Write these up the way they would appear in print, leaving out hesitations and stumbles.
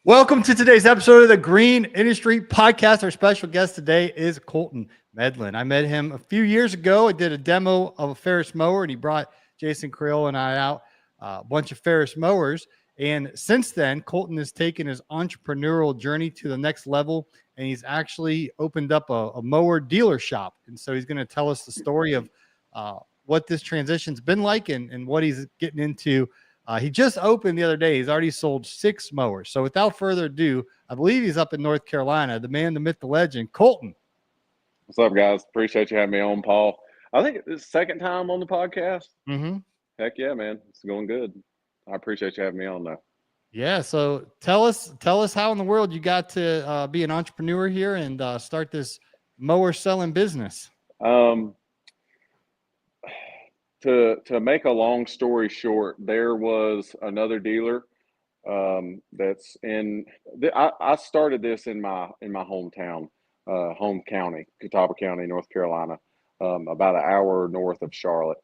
Welcome to today's episode of the Green Industry Podcast. Our special guest today is Colton Medlin. I met him a few years ago. I did a demo of a Ferris mower, and he brought Jason Creel and I out a bunch of Ferris mowers. And since then, Colton has taken his entrepreneurial journey to the next level, and he's actually opened up a mower dealer shop. And so he's going to tell us the story of what this transition's been like and what he's getting into. He just opened the other day. He's already sold 6 mowers. So without further ado, I believe he's up in North Carolina. The man, the myth, the legend, Colton. What's up, guys? Appreciate you having me on, Paul. I think it's the second time on the podcast. Mm-hmm. Heck yeah, man. It's going good. I appreciate you having me on, though. Yeah. So tell us how in the world you got to be an entrepreneur here and start this mower selling business. To make a long story short, there was another dealer that's in. I started this in my hometown, home county, Catawba County, North Carolina, about an hour north of Charlotte.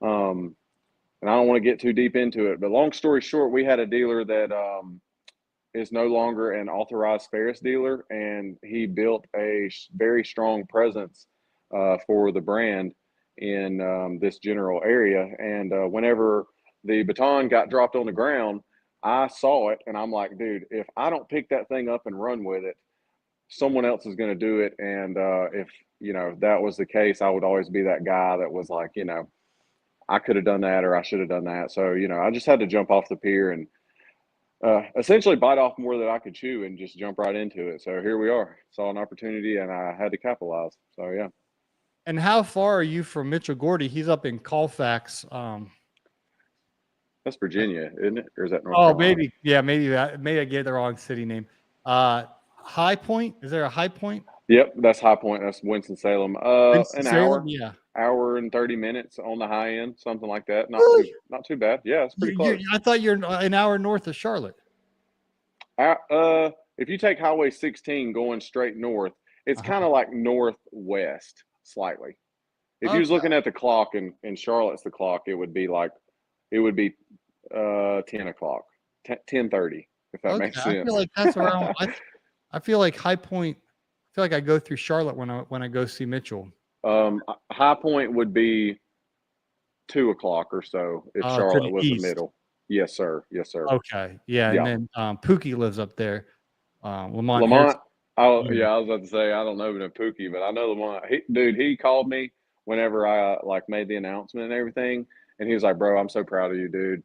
And I don't want to get too deep into it, but long story short, we had a dealer that is no longer an authorized Ferris dealer, and he built a very strong presence for the brand in this general area. And whenever the baton got dropped on the ground, I saw it and I'm like, dude, if I don't pick that thing up and run with it, someone else is going to do it. And if that was the case, I would always be that guy that was like, I could have done that or I should have done that. So I just had to jump off the pier and essentially bite off more than I could chew and just jump right into it. So here we are. Saw an opportunity and I had to capitalize. So yeah. And how far are you from Mitchell Gordy? He's up in Colfax. That's Virginia, isn't it? Or is that North Carolina? Maybe. Yeah, maybe I gave the wrong city name. High Point? Is there a High Point? Yep, that's High Point. That's Winston-Salem. Winston-Salem? Hour and 30 minutes on the high end, something like that. Not too bad. Yeah, it's pretty close. I thought you're an hour north of Charlotte. If you take Highway 16 going straight north, it's kind of like northwest slightly. If you was looking at the clock and Charlotte's the clock, it would be 10 o'clock, 10:30, if that makes sense. I feel like that's around. I feel like High Point. I feel like I go through Charlotte when I go see Mitchell. High Point would be 2 o'clock or so if Charlotte was the middle. Yes, sir. Yes, sir. Okay. Yeah. And then Pookie lives up there. Lamont. I was about to say, I don't know Pookie, but I know Lamont. He called me whenever I made the announcement and everything. And he was like, bro, I'm so proud of you, dude.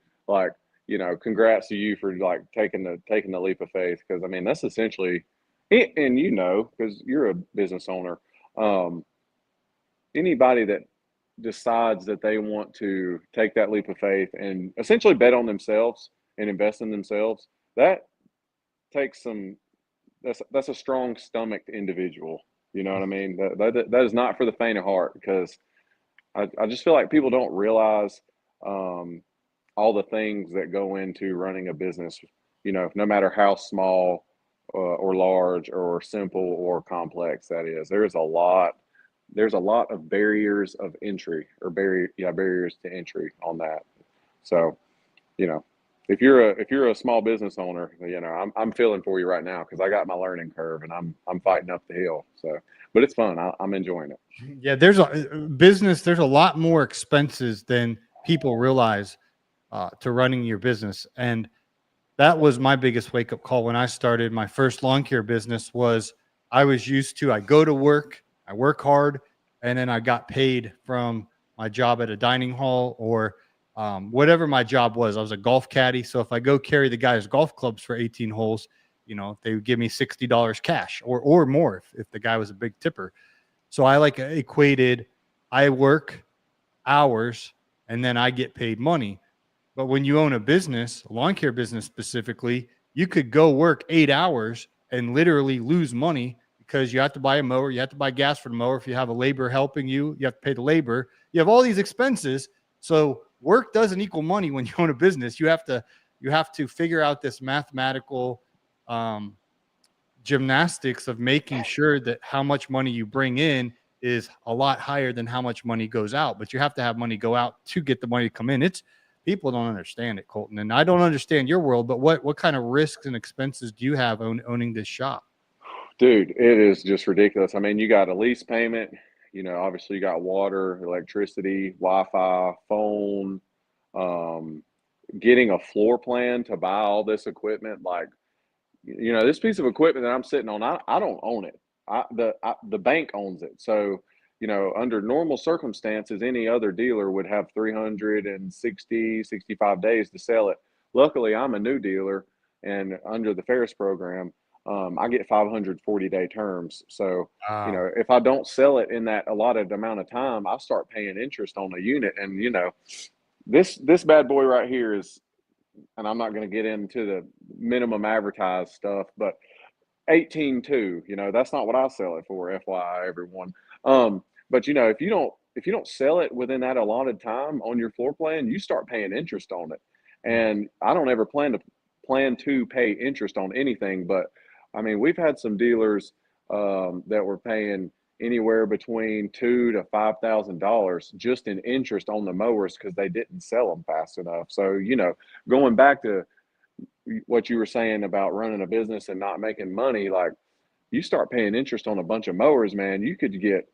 Congrats to you for taking the leap of faith. Cause I mean, that's essentially it. And cause you're a business owner. Anybody that decides that they want to take that leap of faith and essentially bet on themselves and invest in themselves, that takes that's a strong stomached individual. You know what I mean? That is not for the faint of heart, because I just feel like people don't realize all the things that go into running a business, no matter how small or large or simple or complex that is. There's a lot of barriers of entry or barriers to entry on that. So, if you're a small business owner, I'm feeling for you right now, because I got my learning curve and I'm fighting up the hill. So, but it's fun. I'm enjoying it. Yeah, there's a lot more expenses than people realize to running your business, and that was my biggest wake up call when I started my first lawn care business. Was I was used to, I go to work, I work hard, and then I got paid from my job at a dining hall or whatever my job was. I was a golf caddy. So if I go carry the guy's golf clubs for 18 holes, they would give me $60 cash or more if the guy was a big tipper. So I equated, I work hours and then I get paid money. But when you own a business, a lawn care business specifically, you could go work 8 hours and literally lose money, because you have to buy a mower, you have to buy gas for the mower. If you have a labor helping you, you have to pay the labor. You have all these expenses. So work doesn't equal money when you own a business. You have to figure out this mathematical gymnastics of making sure that how much money you bring in is a lot higher than how much money goes out. But you have to have money go out to get the money to come in. people don't understand it, Colton. And I don't understand your world, but what kind of risks and expenses do you have owning this shop? Dude, it is just ridiculous. I mean, you got a lease payment, you know, obviously you got water, electricity, Wi-Fi, phone, um, getting a floor plan to buy all this equipment. Like, you know, this piece of equipment that I'm sitting on, I don't own it. The bank owns it. So, you know, under normal circumstances, any other dealer would have 65 days to sell it. Luckily, I'm a new dealer, and under the Ferris program, I get 540-day terms. So, you Wow. know, if I don't sell it in that allotted amount of time, I start paying interest on the unit. And, you know, this bad boy right here is, and I'm not going to get into the minimum advertised stuff, but 18.2, you know, that's not what I sell it for, FYI, everyone. But you know, if you don't sell it within that allotted time on your floor plan, you start paying interest on it. Mm. And I don't ever plan to pay interest on anything, but I mean, we've had some dealers that were paying anywhere between $2,000 to $5,000 just in interest on the mowers because they didn't sell them fast enough. So, you know, going back to what you were saying about running a business and not making money, like you start paying interest on a bunch of mowers, man, you could get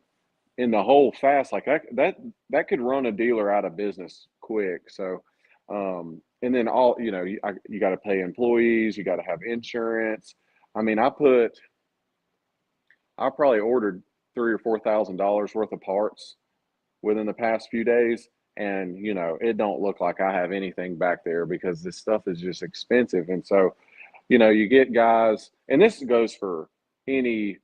in the hole fast. Like that could run a dealer out of business quick. So, and then all, you know, you got to pay employees, you got to have insurance. I mean, I probably ordered $3,000 or $4,000 worth of parts within the past few days. And, you know, it don't look like I have anything back there because this stuff is just expensive. And so, you know, you get guys, and this goes for any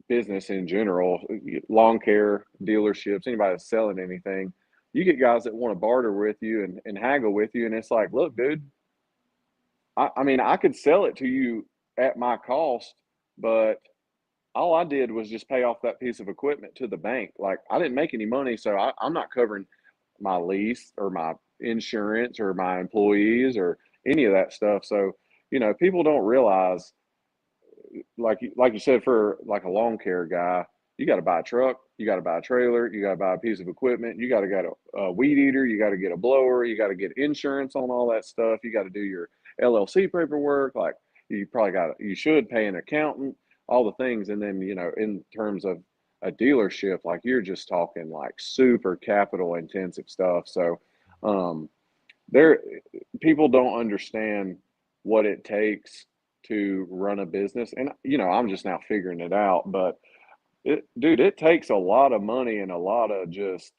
business in general, lawn care dealerships, anybody that's selling anything. You get guys that want to barter with you and haggle with you. And it's like, look, dude, I mean, I could sell it to you at my cost, but all I did was just pay off that piece of equipment to the bank. Like I didn't make any money, so I'm not covering my lease or my insurance or my employees or any of that stuff. So, you know, people don't realize, like you said, for like a lawn care guy, you got to buy a truck, you got to buy a trailer, you got to buy a piece of equipment, you got to get a weed eater, you got to get a blower, you got to get insurance on all that stuff, you got to do your LLC paperwork. Like you should pay an accountant, all the things, and then you know, in terms of a dealership, like you're just talking like super capital intensive stuff. So, um, there people don't understand what it takes to run a business, and you know, I'm just now figuring it out, but it takes a lot of money and a lot of just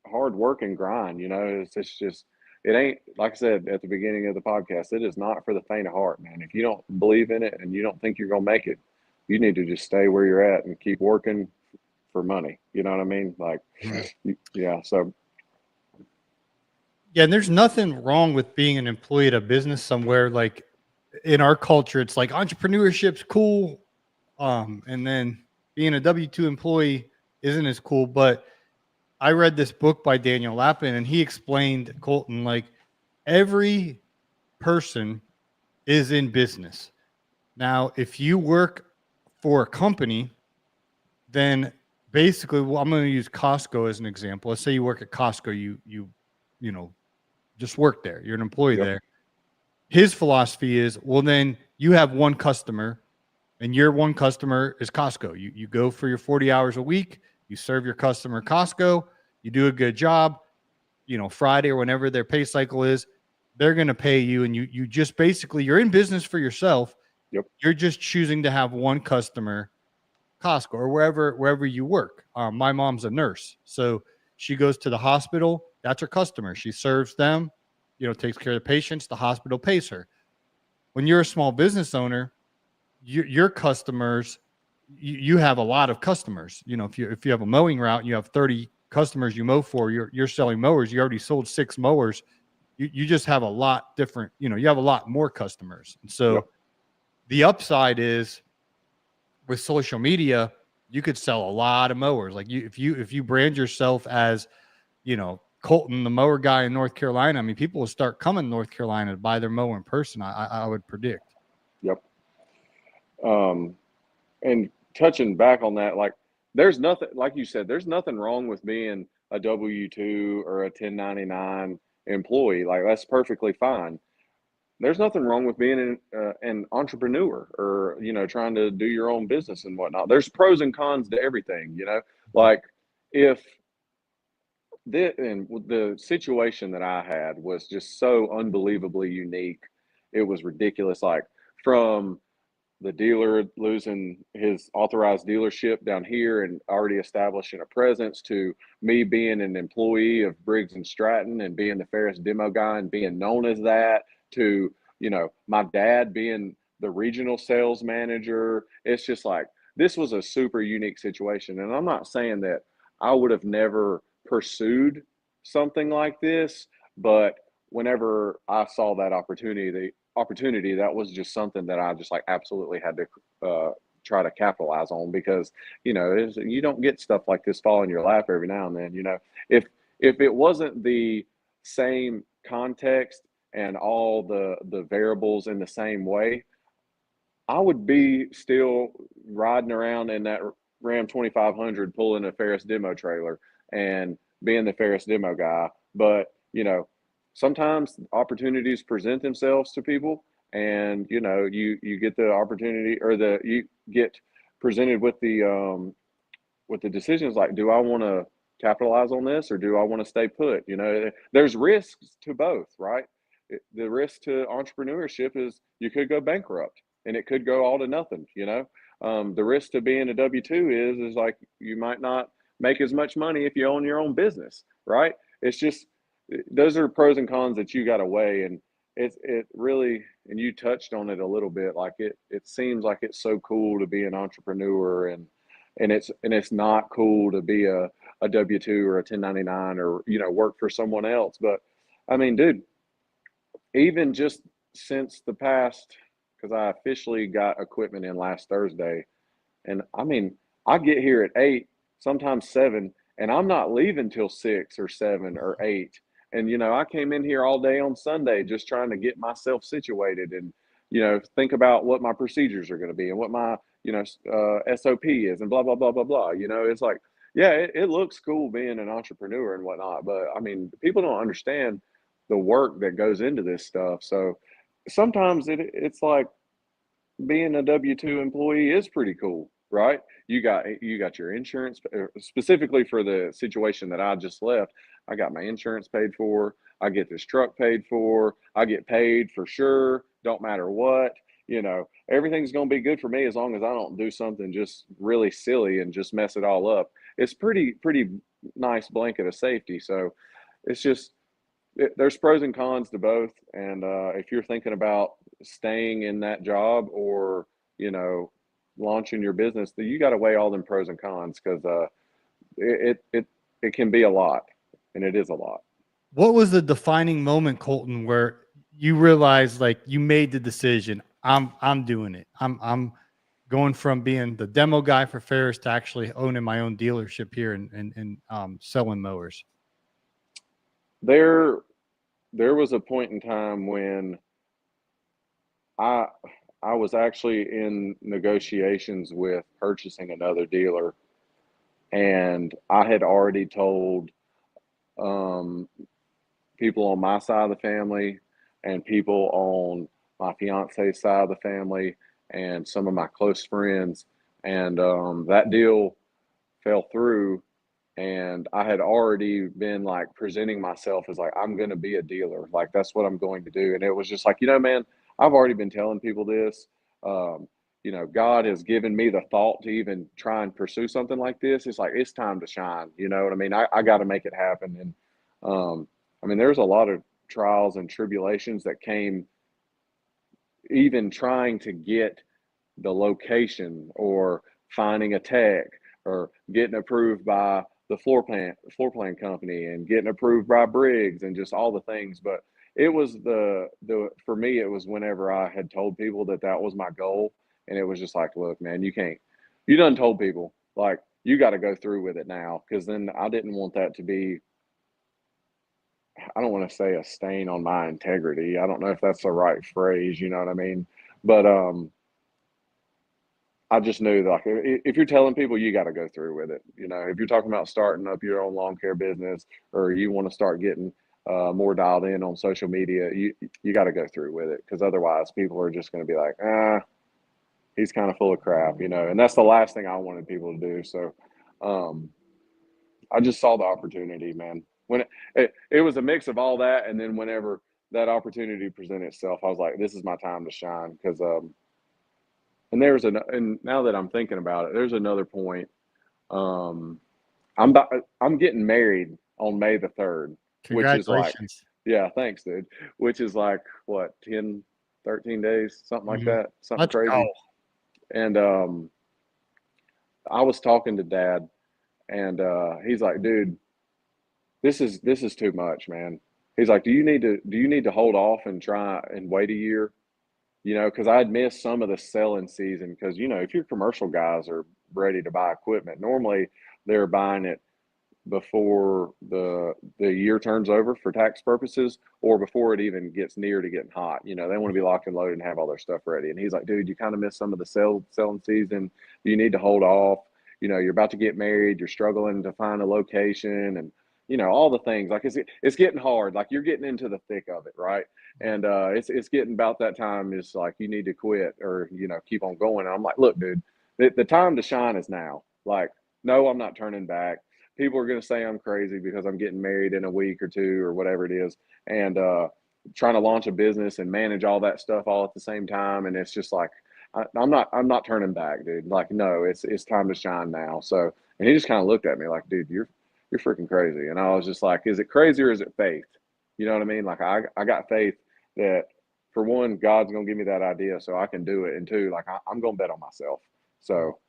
hard work and grind. You know, it's just, it ain't, like I said at the beginning of the podcast, it is not for the faint of heart, man. If you don't believe in it and you don't think you're gonna make it, you need to just stay where you're at and keep working for money. You know what I mean? Like, Right. yeah. So Yeah, and there's nothing wrong with being an employee at a business somewhere. Like in our culture, it's like entrepreneurship's cool. And then being a W-2 employee isn't as cool. But I read this book by Daniel Lappin, and he explained, Colton, like every person is in business. Now, if you work for a company, then basically, well, I'm going to use Costco as an example. Let's say you work at Costco, you know, just work there. You're an employee yep, there. His philosophy is, well, then you have one customer, and your one customer is Costco. You go for your 40 hours a week, you serve your customer Costco, you do a good job, you know, Friday or whenever their pay cycle is, they're going to pay you. And you just basically, you're in business for yourself. yep, You're just choosing to have one customer, Costco or wherever you work. My mom's a nurse, so she goes to the hospital. That's her customer. She serves them, you know, takes care of the patients. The hospital pays her. When you're a small business owner, your customers, you have a lot of customers. You know, if you have a mowing route, you have 30 customers you mow for. You're selling mowers. You already sold 6 mowers. You just have a lot different. You know, you have a lot more customers. And yep. so the upside is with social media, you could sell a lot of mowers. Like if you brand yourself as, you know, Colton, the mower guy in North Carolina, I mean, people will start coming to North Carolina to buy their mower in person. I would predict. Yep. Um, and touching back on that, like there's nothing, like you said, there's nothing wrong with being a W-2 or a 1099. employee. Like, that's perfectly fine. There's nothing wrong with being an entrepreneur, or, trying to do your own business and whatnot. There's pros and cons to everything, like, if the situation that I had was just so unbelievably unique. It was ridiculous. Like, from the dealer losing his authorized dealership down here and already establishing a presence, to me being an employee of Briggs and Stratton and being the Ferris demo guy and being known as that, to, my dad being the regional sales manager. It's just like, this was a super unique situation. And I'm not saying that I would have never pursued something like this, but whenever I saw that opportunity, that was just something that I just like absolutely had to try to capitalize on, because you don't get stuff like this fall in your lap every now and then. If it wasn't the same context and all the variables in the same way, I would be still riding around in that Ram 2500 pulling a Ferris demo trailer and being the Ferris demo guy. But, sometimes opportunities present themselves to people, and, you get the opportunity, or you get presented with the decisions, like, do I want to capitalize on this, or do I want to stay put? There's risks to both, right? The risk to entrepreneurship is you could go bankrupt, and it could go all to nothing. The risk to being a W-2 is like, you might not make as much money if you own your own business, right? It's just, those are pros and cons that you got to weigh. And it really, and you touched on it a little bit, like, it seems like it's so cool to be an entrepreneur, and it's not cool to be a W-2 or a 1099, or, work for someone else. But I mean, dude, even just since the past, because I officially got equipment in last Thursday, and I mean, I get here at 8, sometimes 7, and I'm not leaving till 6 or 7 or 8. And, I came in here all day on Sunday just trying to get myself situated, and, think about what my procedures are going to be, and what my, SOP is, and blah, blah, blah, blah, blah. It's like, yeah, it looks cool being an entrepreneur and whatnot. But I mean, people don't understand the work that goes into this stuff. So sometimes it's like, being a W-2 employee is pretty cool, right? You got your insurance, specifically for the situation that I just left. I got my insurance paid for. I get this truck paid for. I get paid for sure. Don't matter what. Everything's going to be good for me as long as I don't do something just really silly and just mess it all up. It's pretty nice blanket of safety. So it's just, there's pros and cons to both. And if you're thinking about staying in that job, or, launching your business, then you got to weigh all them pros and cons, because it can be a lot, and it is a lot. What was the defining moment, Colton, where you realized, like, you made the decision, I'm doing it. I'm going from being the demo guy for Ferris to actually owning my own dealership here and selling mowers? There was a point in time when I I was actually in negotiations with purchasing another dealer, and I had already told um, people on my side of the family, and people on my fiance's side of the family, and some of my close friends, and that deal fell through. And I had already been like presenting myself as like, I'm going to be a dealer, like that's what I'm going to do. And it was just like, man, I've already been telling people this. um, God has given me the thought to even try and pursue something like this. It's like, it's time to shine, you know what I mean? I got to make it happen. And I mean, there's a lot of trials and tribulations that came, even trying to get the location, or finding a tech, or getting approved by the floor plan company, and getting approved by Briggs, and just all the things. But it was the for me, it was whenever I had told people that that was my goal, and it was just like, look, man, you done told people, like, you got to go through with it now, because then I didn't want that to be, I don't want to say a stain on my integrity. I don't know if that's the right phrase, you know what I mean? But I just knew that, like, if you're telling people, you got to go through with it. If you're talking about starting up your own lawn care business, or you want to start getting more dialed in on social media, you got to go through with it, because otherwise people are just going to be like, he's kind of full of crap, and that's the last thing I wanted people to do. So um, I just saw the opportunity, man. When it was a mix of all that, and then whenever that opportunity presented itself, I was like, this is my time to shine. Because and now that I'm thinking about it, there's another point. Um, I'm getting married on May the 3rd, which is like, Congratulations. yeah, thanks, dude. Which is like what, 10, 13 days, something like Mhm. that, something Let's go. crazy. And I was talking to Dad, and he's like, dude, this is too much, man. He's like, do you need to hold off and try and wait a year? Because I'd missed some of the selling season. Because if your commercial guys are ready to buy equipment, normally they're buying it before the year turns over for tax purposes, or before it even gets near to getting hot. They want to be locked and loaded and have all their stuff ready. And he's like, dude, you kind of missed some of the selling season. You need to hold off. You're about to get married. You're struggling to find a location, and all the things. Like, it's getting hard. Like, you're getting into the thick of it, right? And it's getting about that time. Is like, you need to quit, or keep on going. And I'm like, look, dude, the time to shine is now. Like, no, I'm not turning back. People are going to say I'm crazy because I'm getting married in a week or two or whatever it is, and trying to launch a business and manage all that stuff all at the same time. And it's just like, I'm not turning back, dude. Like, no, it's time to shine now. So, and he just kind of looked at me like, dude, you're freaking crazy. And I was just like, is it crazy or is it faith? You know what I mean? Like, I got faith that, for one, God's going to give me that idea so I can do it, and two, like, I'm going to bet on myself. So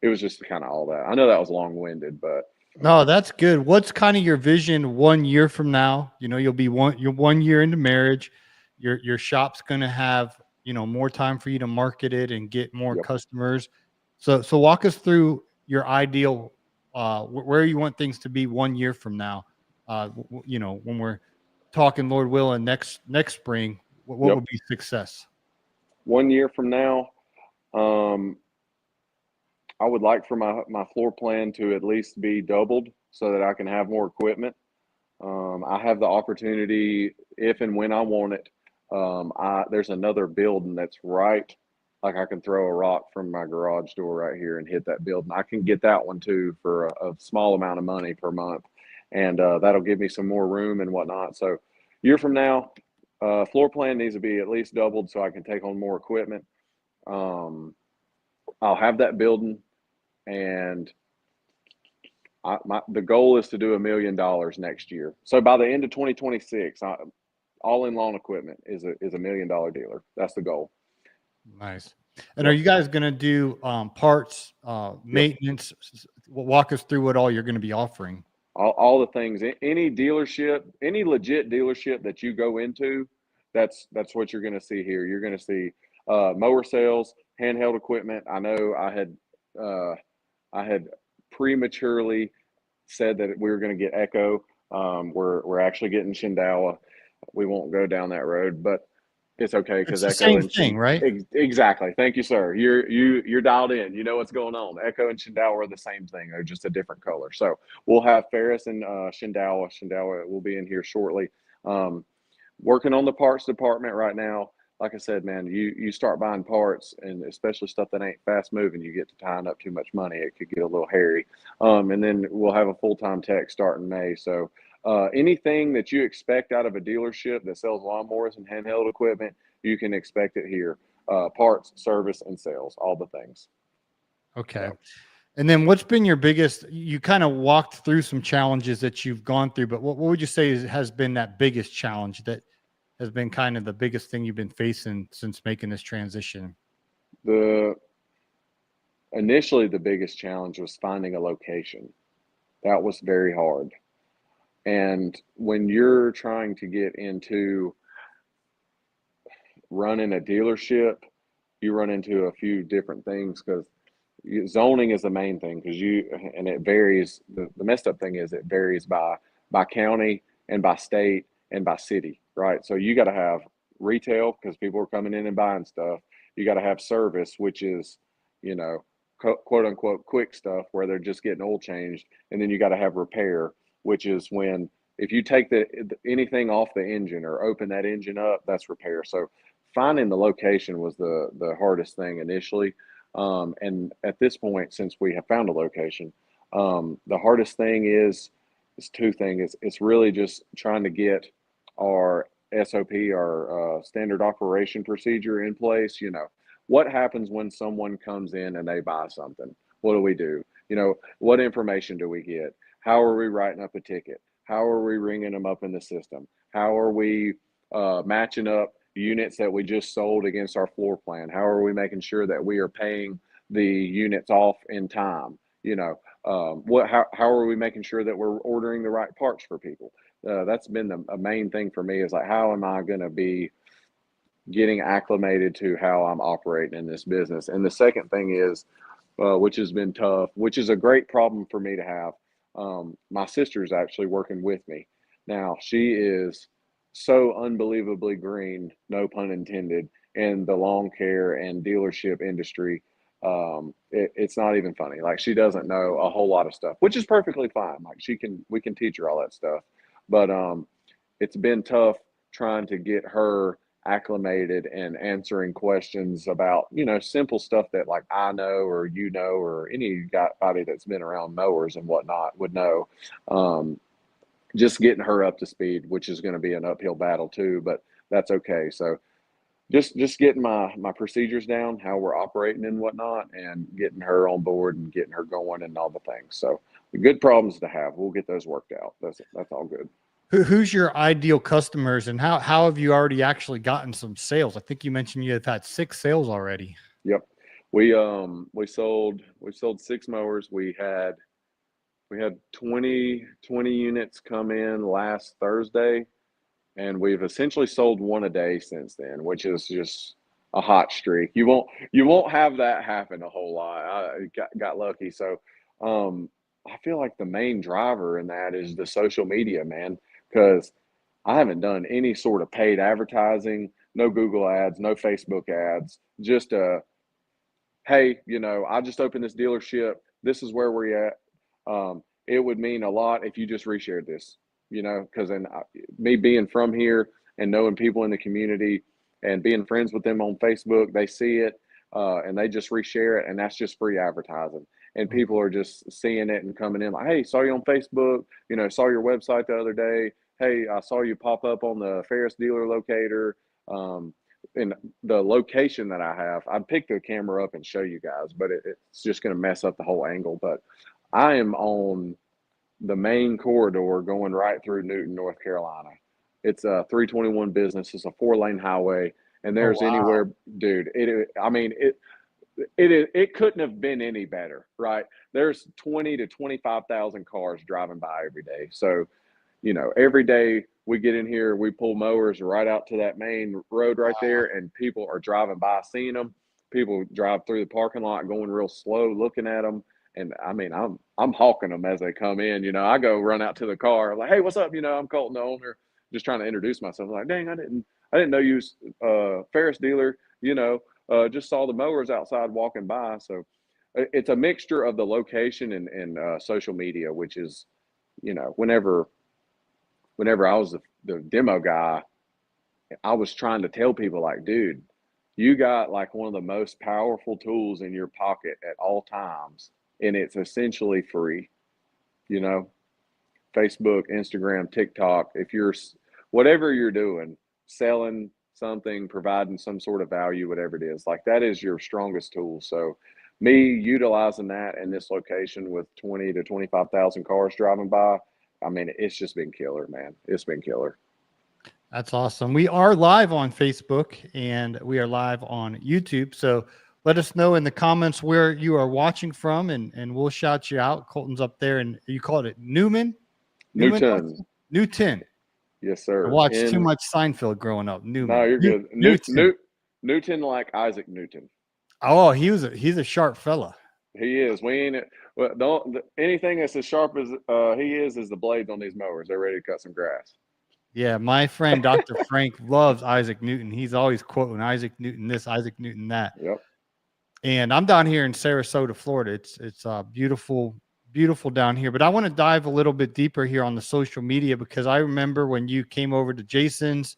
it was just kind of all that. I know that was long winded, but No, that's good. What's kind of your vision 1 year from now? You're 1 year into marriage. Your shop's going to have, more time for you to market it and get more yep. customers. So walk us through your ideal, where you want things to be 1 year from now. When we're talking, Lord willing, next spring, what Yep. would be success? 1 year from now, um, I would like for my floor plan to at least be doubled so that I can have more equipment. I have the opportunity, if and when I want it. There's another building that's right, like, I can throw a rock from my garage door right here and hit that building. I can get that one too for a small amount of money per month, and that'll give me some more room and whatnot. So, year from now, floor plan needs to be at least doubled so I can take on more equipment. Um, I'll have that building, and the goal is to do $1 million next year. So by the end of 2026, all in lawn equipment is a $1 million dealer. That's the goal. Nice. And are Yep. you guys going to do parts, Yep. maintenance? Walk us through what all you're going to be offering. All the things. Any dealership, any legit dealership that you go into, that's what you're going to see here. You're going to see mower sales, handheld equipment. I know uh, I had prematurely said that we were going to get Echo. We're actually getting Shindawa. We won't go down that road, but it's okay, It's because the Echo same and thing, right? exactly. Thank you, sir. You're dialed in. You know what's going on. Echo and Shindawa are the same thing. They're just a different color. So we'll have Ferris and Shindawa. Shindawa will be in here shortly. Um, Working on the parts department right now. Like I said, man, you start buying parts, and especially stuff that ain't fast moving, you get to tying up too much money. It could get a little hairy. And then we'll have a full-time tech starting May. So anything that you expect out of a dealership that sells lawnmowers and handheld equipment, you can expect it here. Parts, service, and sales, all the things. Okay. So And then what's been your biggest, you kind of walked through some challenges that you've gone through, but what would you say has been that biggest challenge that has been kind of the biggest thing you've been facing since making this transition? the initially the biggest challenge was finding a location. That was very hard. And when you're trying to get into running a dealership, you run into a few different things, because zoning is the main thing, because and it varies. The messed up thing is it varies by county and by state and by city, right? So you got to have retail, because people are coming in and buying stuff. You got to have service, which is, you know, quote unquote quick stuff where they're just getting oil changed. And then you got to have repair, which is when if you take anything off the engine or open that engine up, that's repair. So finding the location was the hardest thing initially. And at this point, since we have found a location, the hardest thing is two things. It's really just trying to get our SOP, our standard operation procedure in place. You know, what happens when someone comes in and they buy something? What do we do? You know, what information do we get? How are we writing up a ticket? How are we ringing them up in the system? How are we matching up units that we just sold against our floor plan? How are we making sure that we are paying the units off in time? You know, how are we making sure that we're ordering the right parts for people? That's been a main thing for me, is like, how am I going to be getting acclimated to how I'm operating in this business? And the second thing is, which has been tough, which is a great problem for me to have. My sister is actually working with me now. She is so unbelievably green, no pun intended, in the lawn care and dealership industry. It's not even funny. Like, she doesn't know a whole lot of stuff, which is perfectly fine. Like, we can teach her all that stuff, but it's been tough trying to get her acclimated and answering questions about, you know, simple stuff that like I know, or you know, or anybody that's been around mowers and whatnot would know. Just getting her up to speed, which is going to be an uphill battle too, but that's okay. So just getting my procedures down, how we're operating and whatnot, and getting her on board and getting her going and all the things. So the good problems to have. We'll get those worked out. That's all good. Who's your ideal customers, and how have you already actually gotten some sales? I think you mentioned you have had 6 sales already. Yep. We sold 6 mowers. We had 20 units come in last Thursday, and we've essentially sold 1 a day since then, which is just a hot streak. You won't have that happen a whole lot. I got lucky. So I feel like the main driver in that is the social media, man, because I haven't done any sort of paid advertising, no Google ads, no Facebook ads, just hey, you know, I just opened this dealership. This is where we're at. It would mean a lot if you just reshared this, you know, because then me being from here and knowing people in the community and being friends with them on Facebook, they see it and they just reshare it, and that's just free advertising. And people are just seeing it and coming in like, hey, saw you on Facebook, you know, saw your website the other day. Hey, I saw you pop up on the Ferris dealer locator. And the location that I have, I'd pick the camera up and show you guys, but it's just going to mess up the whole angle. But I am on the main corridor going right through Newton, North Carolina. It's a 321 business. It's a 4-lane highway, and there's anywhere, dude. It couldn't have been any better, right? There's 20 to 25,000 cars driving by every day. So, you know, every day we get in here, we pull mowers right out to that main road right there, and people are driving by, seeing them. People drive through the parking lot, going real slow, looking at them. And I mean, I'm hawking them as they come in. You know, I go run out to the car, like, hey, what's up? You know, I'm Colton, the owner, just trying to introduce myself. Like, dang, I didn't know you was Ferris dealer. You know, just saw the mowers outside walking by. So it's a mixture of the location and social media, which is, you know, whenever I was the demo guy, I was trying to tell people like, dude, you got like one of the most powerful tools in your pocket at all times, and it's essentially free. You know, Facebook, Instagram, TikTok, if you're whatever you're doing, selling something, providing some sort of value, whatever it is, like that is your strongest tool. So me utilizing that in this location with 20 to 25,000 cars driving by, I mean, it's just been killer, man. It's been killer. That's awesome. We are live on Facebook and we are live on YouTube. So let us know in the comments where you are watching from, and we'll shout you out. Colton's up there, and you called it Newton. Yes, sir. I watched too much Seinfeld growing up. Newman. No, you're good. Newton, like Isaac Newton. Oh, he's a sharp fella. He is. We ain't well, anything that's as sharp as he is the blades on these mowers. They're ready to cut some grass. Yeah, my friend Dr. Frank loves Isaac Newton. He's always quoting Isaac Newton this, Isaac Newton that. Yep. And I'm down here in Sarasota, Florida. It's a beautiful beautiful down here. But I want to dive a little bit deeper here on the social media, because I remember when you came over to Jason's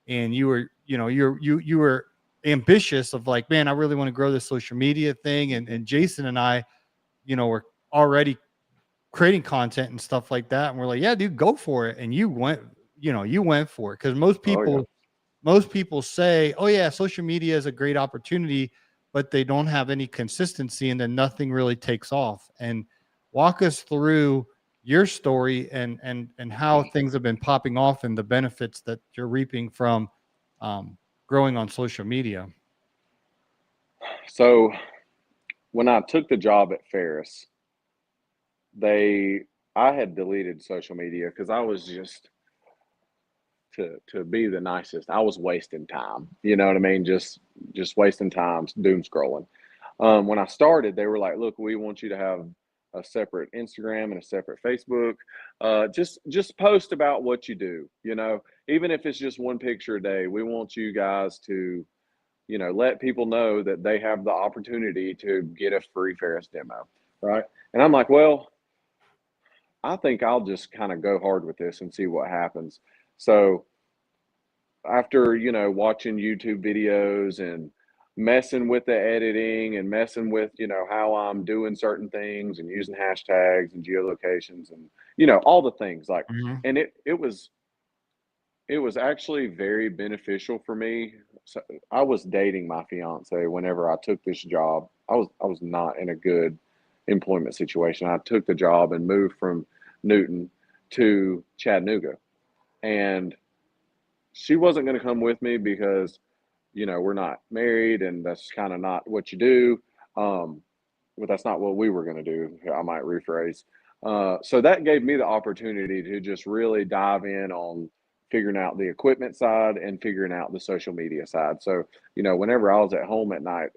and you were, you were ambitious of like, man, I really want to grow this social media thing. And Jason and I, were already creating content and stuff like that. And we're like, yeah, dude, go for it. And you went for it. Cause Oh yeah. most people say, oh yeah, social media is a great opportunity, but they don't have any consistency, and then nothing really takes off. And walk us through your story and how things have been popping off and the benefits that you're reaping from growing on social media. So when I took the job at Ferris, they I had deleted social media because I was just, to be the nicest, I was wasting time. You know what I mean? Just wasting time doom scrolling. When I started, they were like, "Look, we want you to have a separate Instagram and a separate Facebook. Just post about what you do. Even if it's just one picture a day, we want you guys to, let people know that they have the opportunity to get a free Ferris demo, right?" And I'm like, "Well, I think I'll just kind of go hard with this and see what happens." So after, watching YouTube videos and messing with the editing and messing with, how I'm doing certain things and using hashtags and geolocations and, all the things like, Mhm. and it was actually very beneficial for me. So I was dating my fiance whenever I took this job. I was not in a good employment situation. I took the job and moved from Newton to Chattanooga. And she wasn't going to come with me because, we're not married and that's kind of not what you do. Um, but that's not what we were going to do. I might rephrase. So that gave me the opportunity to just really dive in on figuring out the equipment side and figuring out the social media side. So, whenever I was at home at night,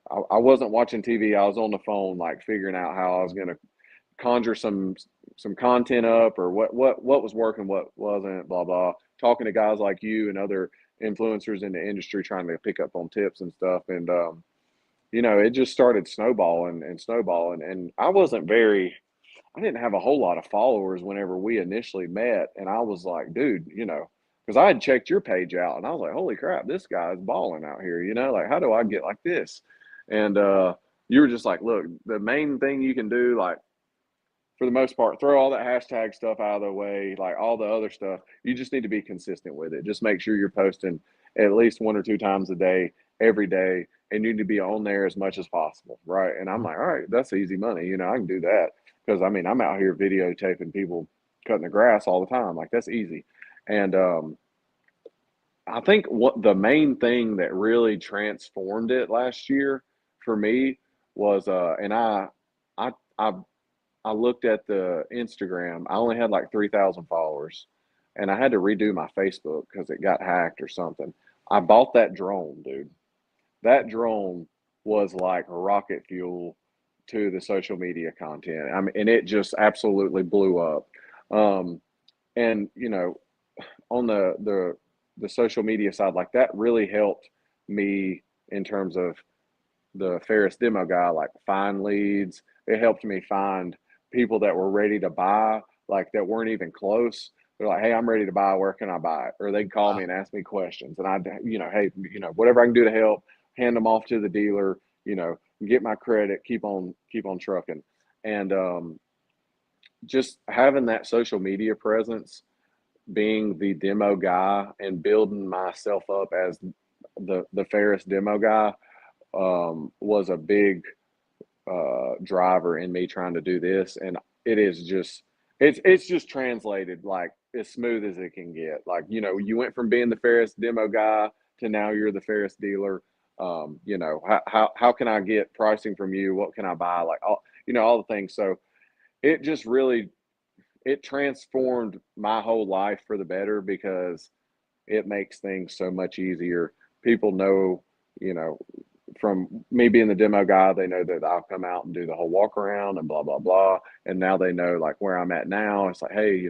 I wasn't watching TV. I was on the phone, like figuring out how I was going to conjure some content up, or what was working, what wasn't, blah blah. Talking to guys like you and other influencers in the industry, trying to pick up on tips and stuff, and it just started snowballing and snowballing. And I didn't have a whole lot of followers whenever we initially met, and I was like, dude, because I had checked your page out, and I was like, holy crap, this guy's balling out here. Like, how do I get like this? And you were just like, look, the main thing you can do, like, for the most part, throw all that hashtag stuff out of the way, like all the other stuff. You just need to be consistent with it. Just make sure you're posting at least 1 or 2 times a day, every day, and you need to be on there as much as possible, right? And I'm like, all right, that's easy money. I can do that because I mean, I'm out here videotaping people cutting the grass all the time. Like that's easy. And I think what the main thing that really transformed it last year for me was, and I, I I looked at the Instagram. I only had like 3,000 followers, and I had to redo my Facebook because it got hacked or something. I bought that drone, dude. That drone was like rocket fuel to the social media content. I mean, and it just absolutely blew up. Um, and on the social media side, like that really helped me in terms of the Ferris demo guy, like find leads. It helped me find people that were ready to buy, like that weren't even close. They're like, "Hey, I'm ready to buy. Where can I buy it?" Or they'd call me Wow. and ask me questions, and hey, whatever I can do to help, hand them off to the dealer. Get my credit, keep on trucking, and just having that social media presence, being the demo guy, and building myself up as the Ferris demo guy was a big driver in me trying to do this. And it is just it's just translated like as smooth as it can get. Like, you went from being the Ferris demo guy to now you're the Ferris dealer. How can I get pricing from you? What can I buy? Like all the things. So it just really, it transformed my whole life for the better because it makes things so much easier. People know, you know, from me being the demo guy, they know that I'll come out and do the whole walk around and blah, blah, blah. And now they know like where I'm at now. It's like, hey,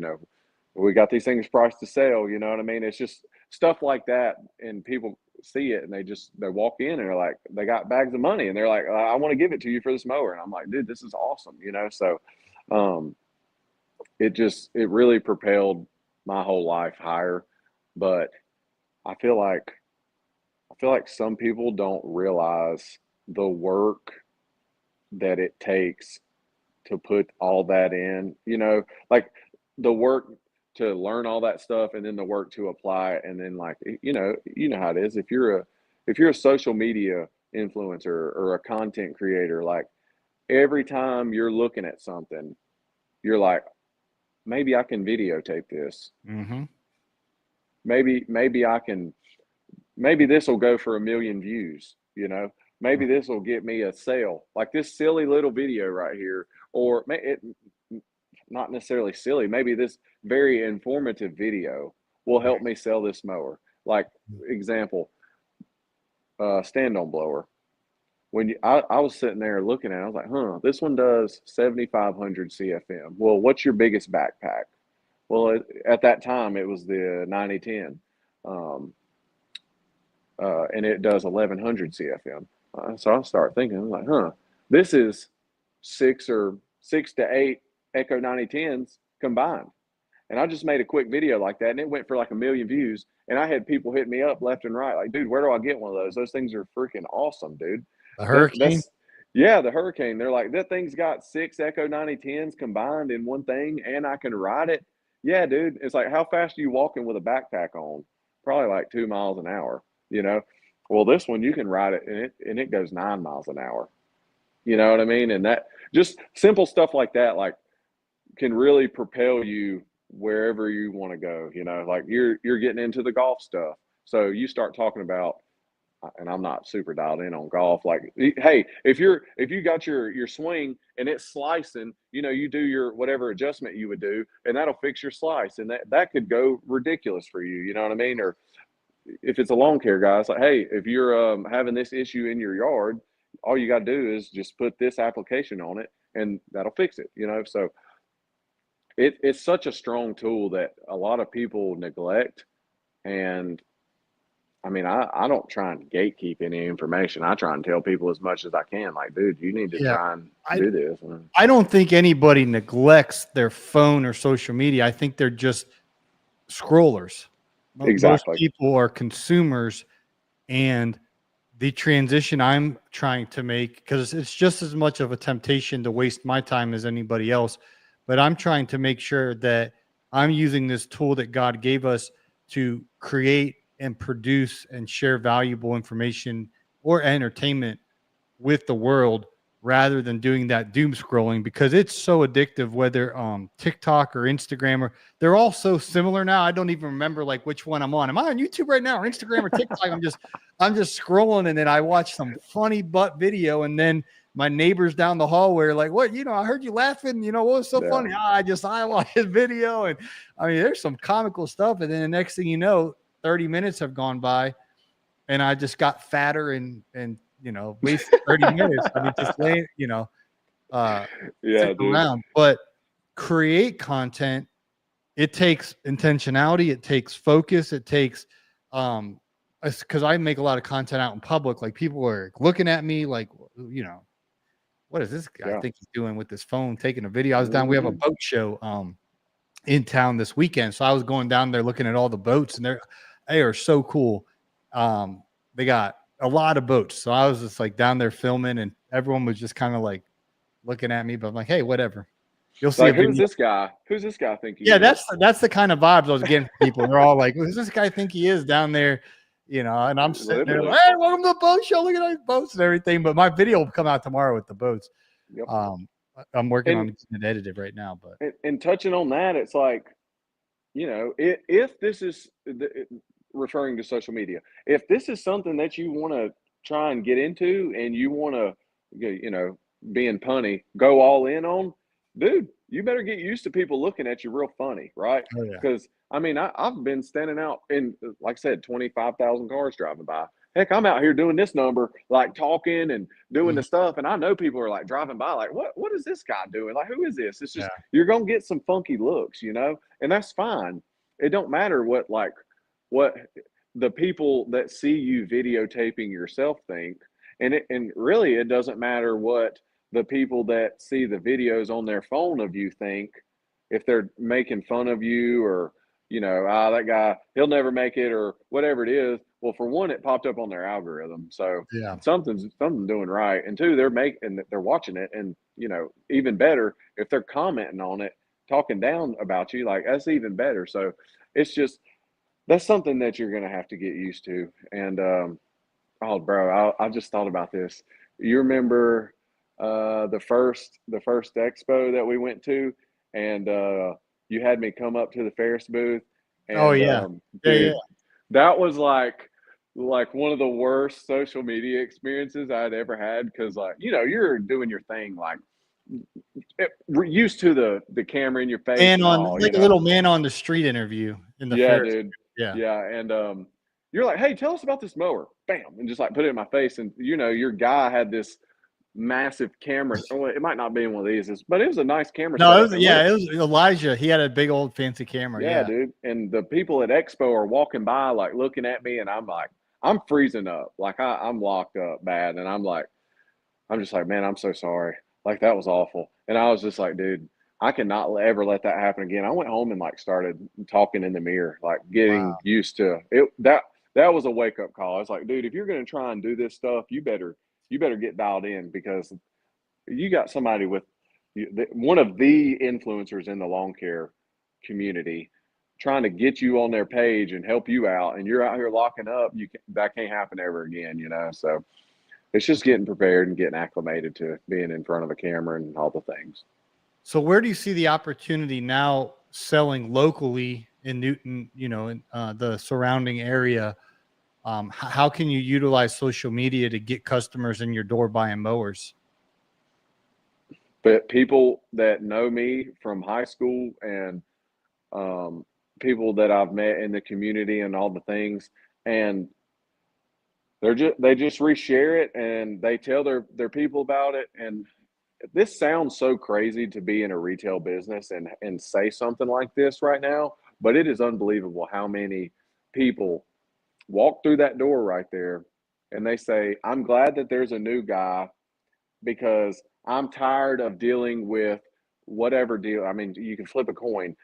we got these things priced to sell. You know what I mean? It's just stuff like that. And people see it and they walk in and they're like, they got bags of money and they're like, I want to give it to you for this mower. And I'm like, dude, this is awesome. So Um, it really propelled my whole life higher. But I feel like some people don't realize the work that it takes to put all that in, like the work to learn all that stuff and then the work to apply it. And then like, how it is. If you're a social media influencer or a content creator, like every time you're looking at something, you're like, maybe I can videotape this. Mm-hmm. Maybe I can, maybe this will go for 1 million views, maybe this will get me a sale, like this silly little video right here, or it, not necessarily silly, maybe this very informative video will help me sell this mower. Like example, stand on blower. I was sitting there looking at it, I was like, this one does 7,500 CFM. Well, what's your biggest backpack? Well, at that time, it was the 9010. Um, and it does 1,100 CFM. So I start thinking, I'm like, this is 6 to 8 Echo 9010s combined. And I just made a quick video like that, and it went for like 1 million views. And I had people hit me up left and right, like, dude, where do I get one of those? Those things are freaking awesome, dude. The Hurricane. That's yeah, the Hurricane. They're like, that thing's got 6 Echo 9010s combined in one thing, and I can ride it. Yeah, dude. It's like, how fast are you walking with a backpack on? Probably like 2 miles an hour, you know? Well, this one you can ride it and it goes 9 miles an hour. You know what I mean? And that just simple stuff like that, like can really propel you wherever you want to go. Like you're getting into the golf stuff. So you start talking about, and I'm not super dialed in on golf. Like, hey, if you got your swing and it's slicing, you do your whatever adjustment you would do, and that'll fix your slice, and that could go ridiculous for you. You know what I mean? Or if it's a lawn care guy, it's like, hey, if you're having this issue in your yard, all you got to do is just put this application on it, and that'll fix it. So it's such a strong tool that a lot of people neglect. And I mean, I don't try and gatekeep any information. I try and tell people as much as I can. Like, dude, you need to Yeah. try and I, do this. I don't think anybody neglects their phone or social media. I think they're just scrollers. Most Exactly. people are consumers, and the transition I'm trying to make, because it's just as much of a temptation to waste my time as anybody else, but I'm trying to make sure that I'm using this tool that God gave us to create and produce and share valuable information or entertainment with the world, rather than doing that doom scrolling, because it's so addictive, whether TikTok or Instagram, or they're all so similar now. I don't even remember like which one I'm on. Am I on YouTube right now or Instagram or TikTok? I'm just scrolling, and then I watch some funny butt video, and then my neighbors down the hallway are like, what, I heard you laughing, what was so funny? I watched his video. And I mean, there's some comical stuff. And then the next thing you know, 30 minutes have gone by, and I just got fatter and wasted 30 minutes. I mean, just laying, Yeah, sitting dude. around. But create content. It takes intentionality. It takes focus. It takes, because I make a lot of content out in public. Like people are looking at me like, what is this guy think he's doing with this phone, taking a video? I was down. We have a boat show in town this weekend. So I was going down there looking at all the boats, and they are so cool. They got a lot of boats. So I was just like down there filming, and everyone was just kind of like looking at me, but I'm like, hey, whatever. You'll see Like, a video. who's this guy? Who's this guy think he Yeah, is? that's the kind of vibes I was getting from people. They're all like, who's this guy think he is down there? And I'm sitting there like, hey, welcome to the boat show. Look at all these boats and everything. But my video will come out tomorrow with the boats. Yep. I'm working on getting it edited right now. But and touching on that, it's like, if this is referring to social media, if this is something that you want to try and get into, and you want to, being punny, go all in on, dude, you better get used to people looking at you real funny, right? oh yeah, Because I mean, I've been standing out in, like I said, 25,000 cars driving by. Heck, I'm out here doing this number, like talking and doing the stuff, and I know people are like driving by, like, what is this guy doing? Like, who is this? It's just, you're gonna get some funky looks, and that's fine. It don't matter what the people that see you videotaping yourself think, and really it doesn't matter what the people that see the videos on their phone of you think, if they're making fun of you, or that guy, he'll never make it, or whatever it is. Well, for one, it popped up on their algorithm, so Yeah. something's doing right. And two, they're watching it, and even better if they're commenting on it, talking down about you, like, that's even better. So it's just, that's something that you're gonna have to get used to. And oh, bro, I just thought about this. You remember the first expo that we went to, and you had me come up to the Ferris booth, Oh and yeah. Yeah. Yeah. dude, that was like one of the worst social media experiences I'd ever had, because you're doing your thing, like, we're used to the camera in your face Man and on all, like a little man on the street interview in the Yeah, Ferris. dude. Yeah. Yeah, and you're like, "Hey, tell us about this mower." Bam, and just like put it in my face, and your guy had this massive camera. Well, it might not be one of these, but it was a nice camera No, setup. And it was Elijah. He had a big old fancy camera. yeah, Yeah. dude. And the people at Expo are walking by, like, looking at me, and I'm like, I'm freezing up, like I'm locked up bad, and I'm just like, man, I'm so sorry. Like, that was awful. And I was just like, dude, I cannot ever let that happen again. I went home and like started talking in the mirror, like getting Wow. used to it. That was a wake up call. It's like, dude, if you're gonna try and do this stuff, you better get dialed in, because you got somebody with one of the influencers in the lawn care community trying to get you on their page and help you out, and you're out here locking up. That can't happen ever again. So it's just getting prepared and getting acclimated to being in front of a camera and all the things. So where do you see the opportunity now selling locally in Newton, in the surrounding area? How can you utilize social media to get customers in your door buying mowers? But people that know me from high school, and um, people that I've met in the community and all the things, and they just reshare it, and they tell their people about it. And this sounds so crazy to be in a retail business and say something like this right now, but it is unbelievable how many people walk through that door right there, and they say, I'm glad that there's a new guy, because I'm tired of dealing with whatever deal. I mean, you can flip a coin.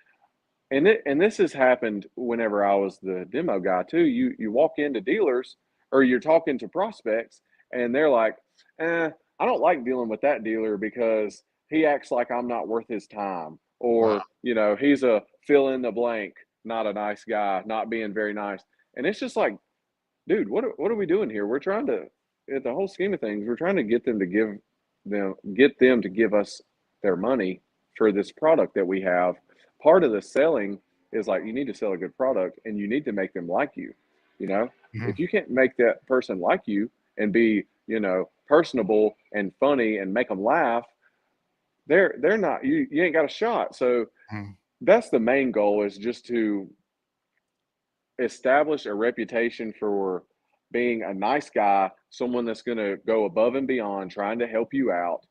And this has happened whenever I was the demo guy too. You walk into dealers, or you're talking to prospects, and they're like, I don't like dealing with that dealer because he acts like I'm not worth his time. Wow. Or, he's a fill in the blank, not a nice guy, not being very nice. And it's just like, dude, what are we doing here? We're trying to, at the whole scheme of things, we're trying to get them to give us their money for this product that we have. Part of the selling is, like, you need to sell a good product, and you need to make them like you. You know, Mhm. if you can't make that person like you and be, personable and funny and make them laugh, they're not, you ain't got a shot. So Mhm. that's the main goal, is just to establish a reputation for being a nice guy, someone that's going to go above and beyond trying to help you out.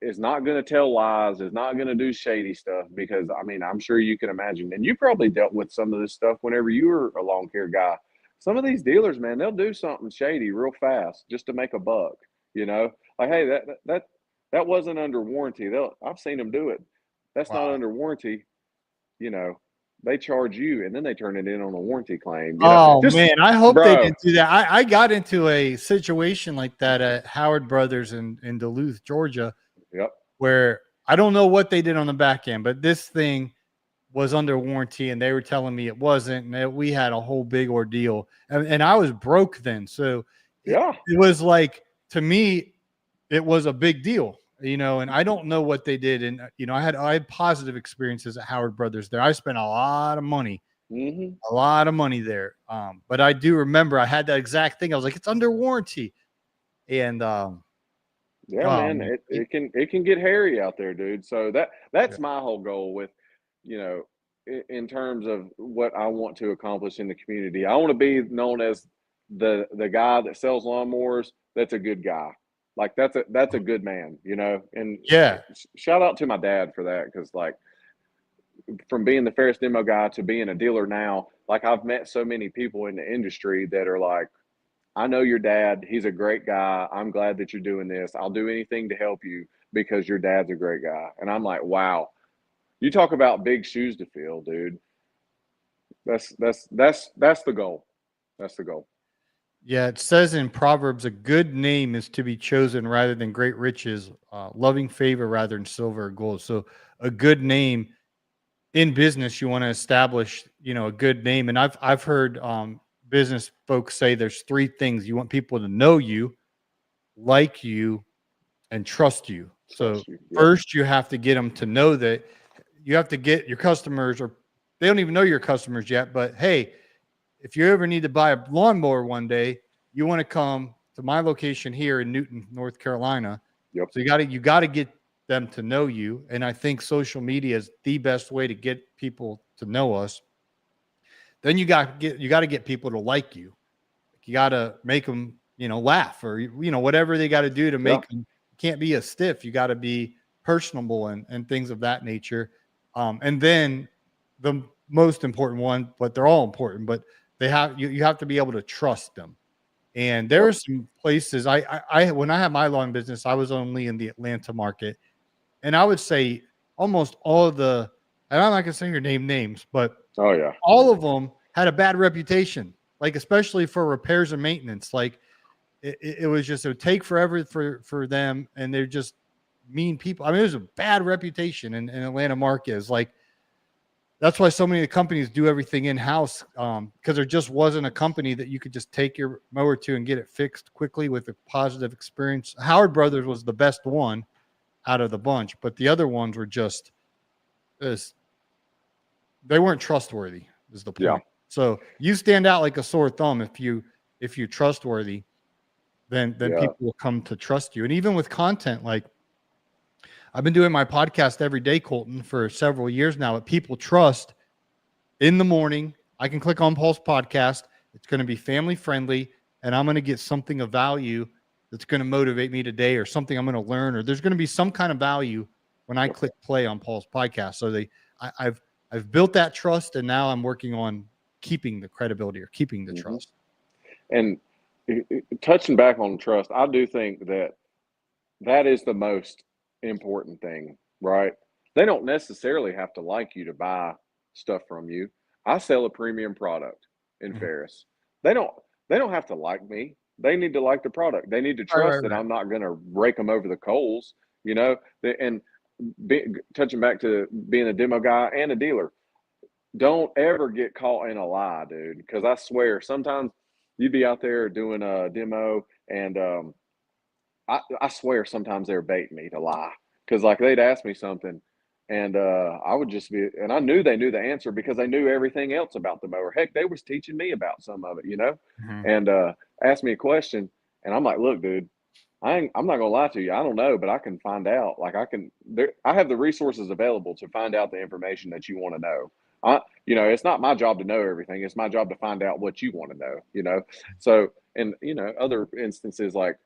Is not going to tell lies, is not going to do shady stuff, because I mean, I'm sure you can imagine, and you probably dealt with some of this stuff whenever you were a lawn care guy. Some of these dealers, man, they'll do something shady real fast just to make a buck. Like, hey, that wasn't under warranty. I've seen them do it. That's not Wow. under warranty. You know, they charge you, and then they turn it in on a warranty claim. Oh Just, man, I hope they bro. didn't do that. I got into a situation like that at Howard Brothers in Duluth, Georgia, Yep. where I don't know what they did on the back end, but this thing was under warranty and they were telling me it wasn't. And we had a whole big ordeal. And I was broke then. So Yeah. it was like, to me, it was a big deal, and I don't know what they did. And, I had positive experiences at Howard Brothers there. I spent Hmm. a lot of money there. But I do remember I had that exact thing. I was like, it's under warranty. And, Yeah, oh man. man, It can get hairy out there, dude. So yeah. that's my whole goal with, you know, in terms of what I want to accomplish in the community. I want to be known as the guy that sells lawnmowers. That's a good guy. Like, that's a good man. And Yeah. shout out to my dad for that, because, like, from being the Ferris demo guy to being a dealer now, like, I've met so many people in the industry that are like, I know your dad. He's a great guy. I'm glad that you're doing this. I'll do anything to help you because your dad's a great guy. And I'm like, wow, you talk about big shoes to fill, dude. That's the goal. That's the goal. Yeah, it says in Proverbs, a good name is to be chosen rather than great riches, loving favor rather than silver or gold. So a good name in business, you want to establish, a good name. And I've heard business folks say there's three things you want people to know: you, like you, and trust you. So Trust you. Yep. first, you have to get them to know that you have to get your customers, or they don't even know your customers yet. But hey, if you ever need to buy a lawnmower one day, you want to come to my location here in Newton, North Carolina. Yep. So you got to get them to know you. And I think social media is the best way to get people to know us. Then you got to get people to like you. You got to make them, laugh, or whatever they got to do to Yep. make them. You can't be a stiff. You got to be personable and things of that nature. And then the most important one, but they're all important, but you have to be able to trust them. And there Yep. are some places I when I had my lawn business, I was only in the Atlanta market, and I would say almost all of the, and I'm not gonna say your names, but Oh yeah. all of them had a bad reputation, like especially for repairs and maintenance. Like it was just, it would take forever for them, and they're just mean people. I mean, there's a bad reputation in Atlanta market. Is like, that's why so many of the companies do everything in house, because there just wasn't a company that you could just take your mower to and get it fixed quickly with a positive experience. Howard Brothers was the best one out of the bunch, but the other ones were just, this, they weren't trustworthy. Is the Yeah. point? So you stand out like a sore thumb if you're trustworthy, then Yeah. people will come to trust you. And even with content, like I've been doing my podcast every day, Colton, for several years now. That people trust in the morning. I can click on Paul's podcast. It's going to be family friendly, and I'm going to get something of value that's going to motivate me today, or something I'm going to learn, or there's going to be some kind of value when I Yep. click play on Paul's podcast. So I've built that trust, and now I'm working on keeping the credibility, or keeping the Mm-hmm. trust. And touching back on trust, I do think that that is the most important thing, right? They don't necessarily have to like you to buy stuff from you. I sell a premium product in Mhm. Ferris. They don't they don't have to like me. They need to like the product. They need to Right, trust right, that right. I'm not going to rake them over the coals, you know? And touching back to being a demo guy and a dealer, don't ever get caught in a lie, dude. Because I swear, sometimes you'd be out there doing a demo, and I swear sometimes they're baiting me to lie. Because like they'd ask me something, and I would just be, and I knew they knew the answer because they knew everything else about the mower. Heck, they was teaching me about some of it, Mhm. and asked me a question, and I'm like, look, dude, I'm not gonna lie to you. I don't know, but I can find out. Like I have the resources available to find out the information that you want to know. It's not my job to know everything. It's my job to find out what you want to know. So, and other instances like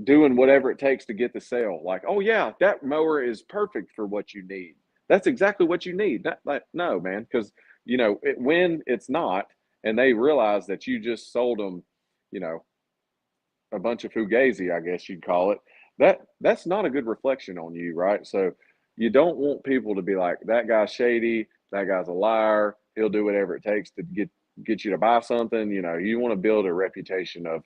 doing whatever it takes to get the sale. Like, oh yeah, that mower is perfect for what you need. That's exactly what you need. No, man, because when it's not, and they realize that you just sold them, you know, a bunch of fugazi, I guess you'd call it. That's not a good reflection on you, right? So you don't want people to be like, that guy's shady, that guy's a liar, he'll do whatever it takes to get you to buy something. You want to build a reputation of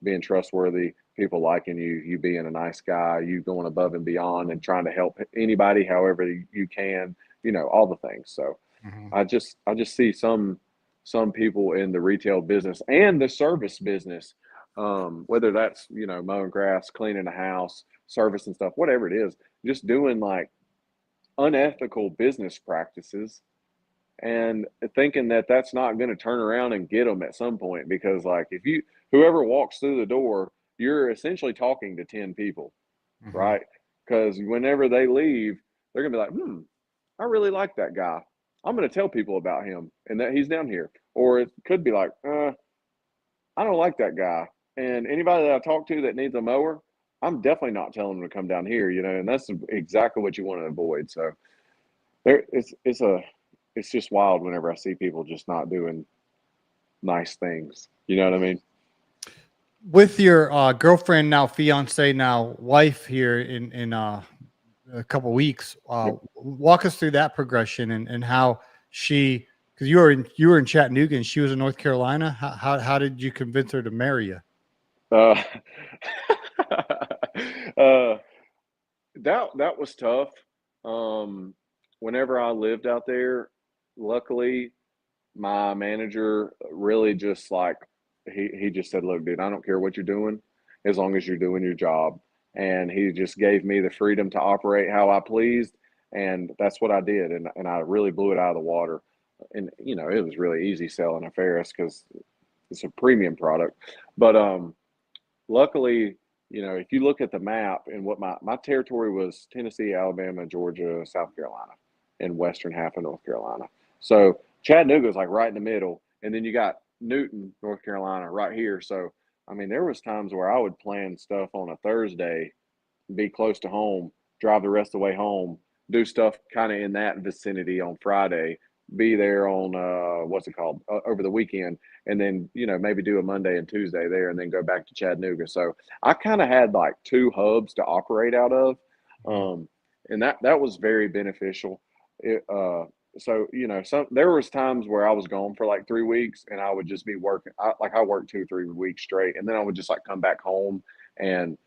being trustworthy, people liking you, you being a nice guy, you going above and beyond and trying to help anybody however you can, all the things. So Mhm. I just see some people in the retail business and the service business, whether that's mowing grass, cleaning a house, service and stuff, whatever it is, just doing like unethical business practices and thinking that that's not going to turn around and get them at some point. Because like if you whoever walks through the door, you're essentially talking to 10 people, Mhm. right? Because whenever they leave, they're gonna be like, I really like that guy. I'm gonna tell people about him and that he's down here. Or it could be like, I don't like that guy. And anybody that I talk to that needs a mower, I'm definitely not telling them to come down here, and that's exactly what you want to avoid. So there it's just wild whenever I see people just not doing nice things. You know what I mean? with your girlfriend now, fiance now, wife here in a couple weeks, Yep. walk us through that progression and how she, because you were in Chattanooga and she was in North Carolina. How did you convince her to marry you? Uh, uh, that was tough. Um, Whenever I lived out there, luckily my manager really just like he just said, "Look, dude, I don't care what you're doing, as long as you're doing your job." And he just gave me the freedom to operate how I pleased, and that's what I did. And I really blew it out of the water. And it was really easy selling a Ferris because it's a premium product. But luckily, if you look at the map and what my territory was Tennessee, Alabama, Georgia, South Carolina, and western half of North Carolina. So Chattanooga is like right in the middle, and then you got Newton, North Carolina, right here. So I mean, there was times where I would plan stuff on a Thursday, be close to home, drive the rest of the way home, do stuff kind of in that vicinity on Friday, be there on what's it called over the weekend, and then maybe do a Monday and Tuesday there, and then go back to Chattanooga. So I kind of had like two hubs to operate out of, Mhm. um, and that was very beneficial. It, so some there was times where I was gone for like 3 weeks, and I would just be working. I worked 2 3 weeks straight, and then I would just like come back home and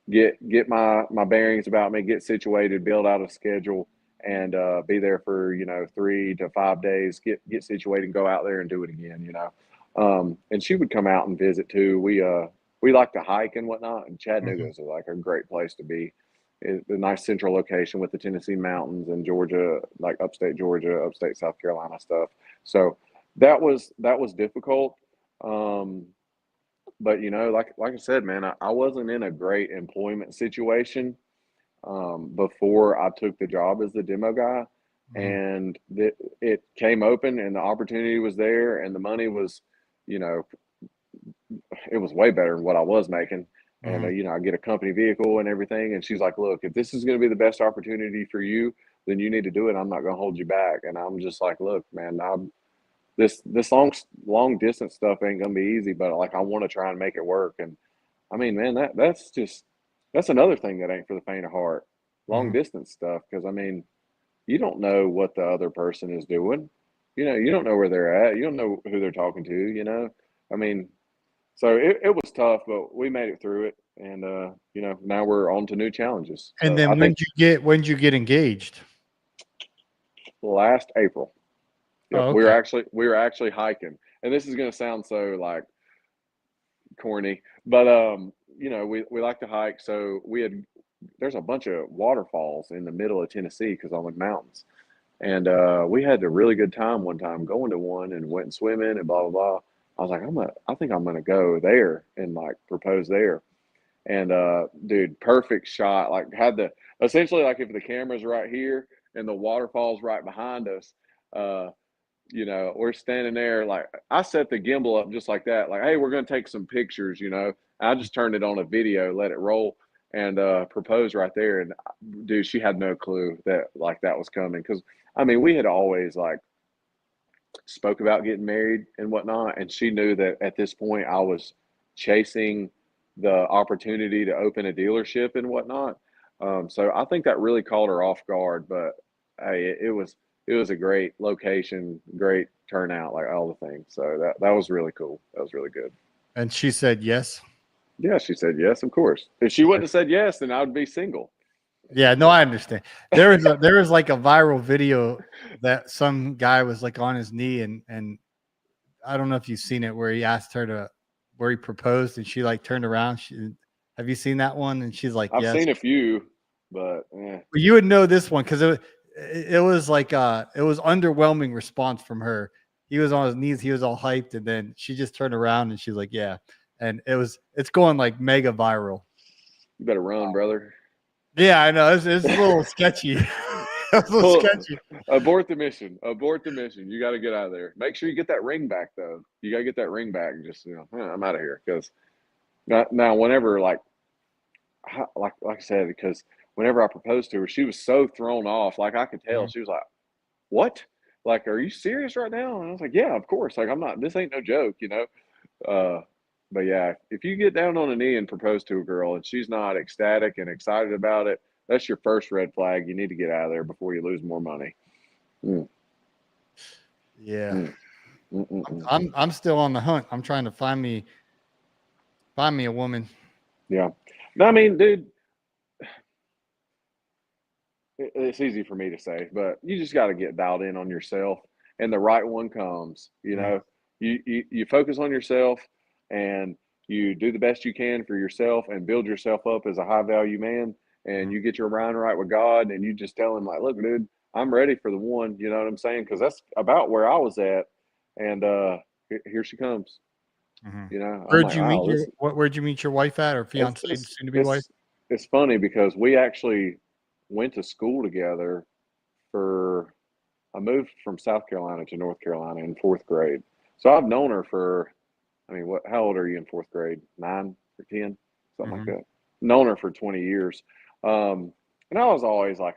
get my bearings about me, get situated, build out a schedule, and be there for 3 to 5 days, get situated, and go out there and do it again. And she would come out and visit too. We like to hike and whatnot, and Chattanooga Mhm. is like a great place to be. It's a nice central location with the Tennessee mountains and Georgia, like upstate Georgia, upstate South Carolina stuff. So that was difficult. Um, but like I said, man, I wasn't in a great employment situation before I took the job as the demo guy, Mhm. and it came open, and the opportunity was there, and the money was, you know, it was way better than what I was making. And Mhm. I get a company vehicle and everything, and she's like, "Look, if this is going to be the best opportunity for you, then you need to do it. I'm not going to hold you back." And I'm just like, "Look, man, this long distance stuff ain't gonna be easy, but like I want to try and make it work." And I mean, man, that's another thing that ain't for the faint of heart, long Mhm. distance stuff. Because I mean, you don't know what the other person is doing. You don't know where they're at. You don't know who they're talking to. I mean, so it was tough, but we made it through it, and now we're on to new challenges. And So I then think when did you get engaged? last April, yep, Oh, we were okay. actually hiking, and this is gonna sound so like corny, but we like to hike, so there's a bunch of waterfalls in the middle of Tennessee because I'm in mountains, and we had a really good time one time going to one and went swimming and blah blah blah. I was like, I think I'm gonna go there and like propose there, and dude, perfect shot. Like had the essentially like if the camera's right here and the waterfall's right behind us. Uh, we're standing there like I set the gimbal up just like that. Like, hey, we're gonna take some pictures. I just turned it on a video, let it roll, and proposed right there. And dude, she had no clue that like that was coming because I mean we had always like spoke about getting married and whatnot, and she knew that at this point I was chasing the opportunity to open a dealership and whatnot. So I think that really caught her off guard, but hey, it was a great location, great turnout, like all the things. So that was really cool. That was really good. And she said yes. Yeah, she said yes, of course. If she wouldn't have said yes, then I would be single. Yeah, no, I understand. There was like a viral video that some guy was like on his knee and I don't know if you've seen it where he asked her to where he proposed and she like turned around. Have you seen that one? And she's like, I've yes. seen a few, but Well, you would know this one because it was like it was underwhelming response from her. He was on his knees, he was all hyped, and then she just turned around and she's like, yeah. And it's going like mega viral. you better run, brother. Yeah, I know. It's a little sketchy. It's a little Pull, sketchy. abort the mission. Abort the mission. You got to get out of there. Make sure you get that ring back, though. You got to get that ring back. And just I'm out of here because now whenever like I said, because whenever I proposed to her, she was so thrown off. Like I could tell, Mhm. she was like, "What? Like, are you serious right now?" And I was like, "Yeah, of course. Like I'm not. This ain't no joke. Uh, but yeah, if you get down on a knee and propose to a girl and she's not ecstatic and excited about it, that's your first red flag. You need to get out of there before you lose more money. Mm, Yeah. mm, mm, mm, mm. I'm still on the hunt. I'm trying to find me a woman. Yeah. No, I mean, dude, it's easy for me to say, but you just got to get dialed in on yourself, and the right one comes. You Mm, know, you focus on yourself, and you do the best you can for yourself, and build yourself up as a high value man. And mm. you get your mind right with God, and you just tell him like, "Look, dude, I'm ready for the one." You know what I'm saying? Because that's about where I was at, and here she comes. Mhm. You know, I'm Where'd like, you meet wow, your this where'd you meet your wife at, or it's fiance, it's soon to be wife? it's it's funny because we actually went to school together for I moved from South Carolina to North Carolina in fourth grade. So I've known her for, I mean, what, how old are you in fourth grade? 9 or 10, something like Mhm, that. Known her for 20 years. And I was always like,